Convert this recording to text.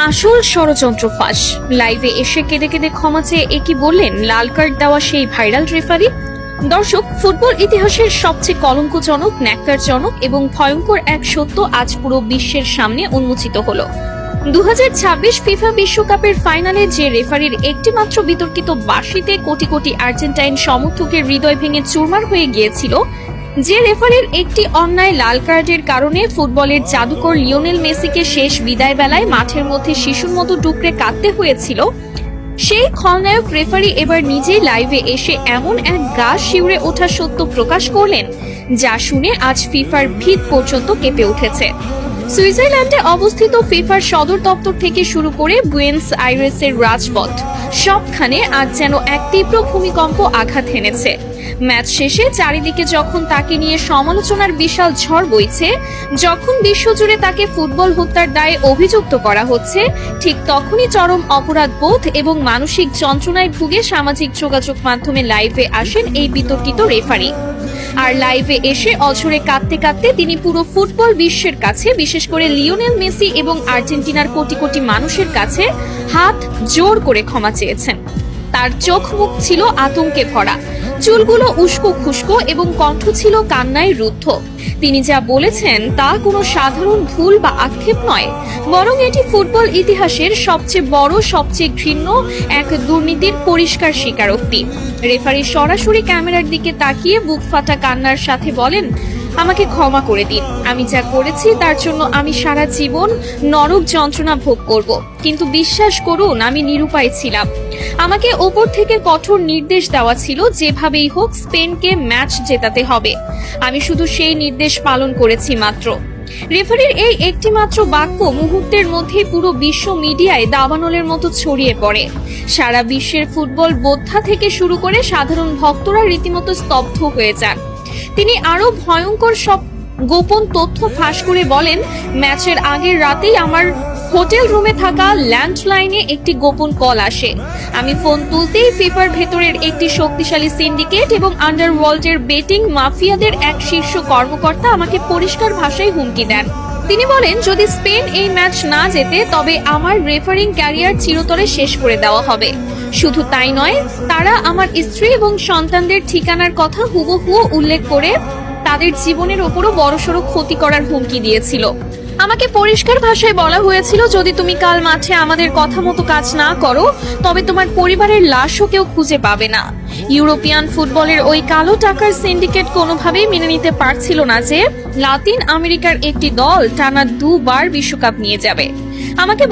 আসল ষড়যন্ত্র ফাঁস। লাইভে এসে কেঁদে কেঁদে ক্ষমা চেয়ে একই বললেন লাল কার্ড দেওয়া সেই ভাইরাল রেফারি। দর্শক, ফুটবল ইতিহাসের সবচেয়ে কলঙ্কজনক, ন্যাক্কারজনক এবং ভয়ঙ্কর এক সত্য আজ পুরো বিশ্বের সামনে উন্মোচিত হলো। 2026 ফিফা বিশ্বকাপের ফাইনালে যে রেফারির একটি মাত্র বিতর্কিত বাঁশিতে কোটি কোটি আর্জেন্টাইন সমর্থকের হৃদয় ভেঙে চুরমার হয়ে গিয়েছিল, যে রেফারির একটি অন্যায় লাল কার্ডের কারণে ফুটবলের জাদুকর লিওনেল মেসিকে শেষ বিদায় বেলায় মাঠের মধ্যে শিশুর মতো ডুকরে কাঁদতে হয়েছিল, সেই খলনায়ক রেফারি এবার নিজেই লাইভে এসে এমন এক গা শিউরে ওঠা সত্য প্রকাশ করলেন, যা শুনে আজ ফিফার ভিত পর্যন্ত কেঁপে উঠেছে। সুইজারল্যান্ডে অবস্থিত ফিফার সদর দপ্তর থেকে শুরু করে বুয়েন্স আইরেসের রাজপথ, সবখানে আজ যেন এক তীব্র ভূমিকম্প আঘাত হেনেছে। ম্যাচ শেষে চারিদিকে যখন তাকে নিয়ে সমালোচনার বিশাল ঝড় বইছে, যখন বিশ্বজুড়ে তাকে ফুটবল হত্যার দায়ে অভিযুক্ত করা হচ্ছে, ঠিক তখনই চরম অপরাধবোধ এবং মানসিক যন্ত্রণায় ভুগে সামাজিক যোগাযোগ মাধ্যমে লাইভে আসেন এই বিতর্কিত রেফারি। আর লাইভে এসে অঝরে কাঁদতে কাঁদতে তিনি পুরো ফুটবল বিশ্বের কাছে, বিশেষ করে লিওনেল মেসি এবং আর্জেন্টিনার কোটি কোটি মানুষের কাছে হাত জোর করে ক্ষমা চেয়েছেন। তার চোখ মুখ ছিল আতঙ্কে ভরা, চুলগুলো উস্কো খুস্কো এবং কণ্ঠ ছিল কান্নায় রুদ্ধ। তিনি যা বলেছেন তা কোনো সাধারণ ভুল বা আক্ষেপ নয়, বরং এটি ফুটবল ইতিহাসের সবচেয়ে বড়, সবচেয়ে ঘৃণ্য এক দুর্নীতির পরিষ্কার স্বীকারোক্তি। রেফারি সরাসরি ক্যামেরার দিকে তাকিয়ে বুক ফাটা কান্নার সাথে বলেন, আমাকে ক্ষমা করে দিন, আমি যা করেছি তার জন্য আমি সারা জীবন নরক যন্ত্রণা ভোগ করব, কিন্তু বিশ্বাস করুন আমি নিরুপায় ছিলাম। আমাকে ওপর থেকে কঠোর নির্দেশ দেওয়া ছিল, যেভাবেই হোক স্পেনকে ম্যাচ জেতাতে হবে। আমি শুধু সেই নির্দেশ পালন করেছি মাত্র। রেফারির এই একটি মাত্র বাক্য মুহূর্তের মধ্যে পুরো বিশ্ব মিডিয়ায় দাবানলের মতো ছড়িয়ে পড়ে। সারা বিশ্বের ফুটবল বোদ্ধা থেকে শুরু করে সাধারণ ভক্তরা রীতিমতো স্তব্ধ হয়ে যান। তিনি আরো ভয়ঙ্কর সব গোপন তথ্য ফাঁস করে বলেন, ম্যাচের আগের রাতেই আমার হোটেল রুমে থাকা ল্যান্ডলাইনে একটি গোপন কল আসে। আমি ফোন তুলতেই ফিফার ভেতরের একটি শক্তিশালী সিন্ডিকেট এবং আন্ডারওয়ার্ল্ডের বেটিং মাফিয়াদের এক শীর্ষ কর্মকর্তা আমাকে পরিষ্কার ভাষায় হুমকি দেন। তিনি বলেন, যদি স্পেন এই ম্যাচ না জেতে তবে আমার রেফারিং ক্যারিয়ার চিরতরে শেষ করে দেওয়া হবে। শুধু তাই নয়, তারা আমার স্ত্রী এবং সন্তানদের ঠিকানার কথা হুবহু উল্লেখ করে তাদের জীবনের ওপরও বড়সড় ক্ষতি করার হুমকি দিয়েছিল। আমাকে পরিষ্কার ভাষায় বলা হয়েছিল, যদি তুমি কাল মাঠে আমাদের কথা মতো কাজ না করো তবে তোমার পরিবারের লাশও কেউ খুঁজে পাবে না। ইউরোপিয়ান ফুটবলের ওই কালো টাকার সিন্ডিকেট কোনোভাবেই মেনে নিতে পারছিল না যে লাতিন আমেরিকার একটি দল টানা 2 বার বিশ্বকাপ নিয়ে যাবে। আমাকে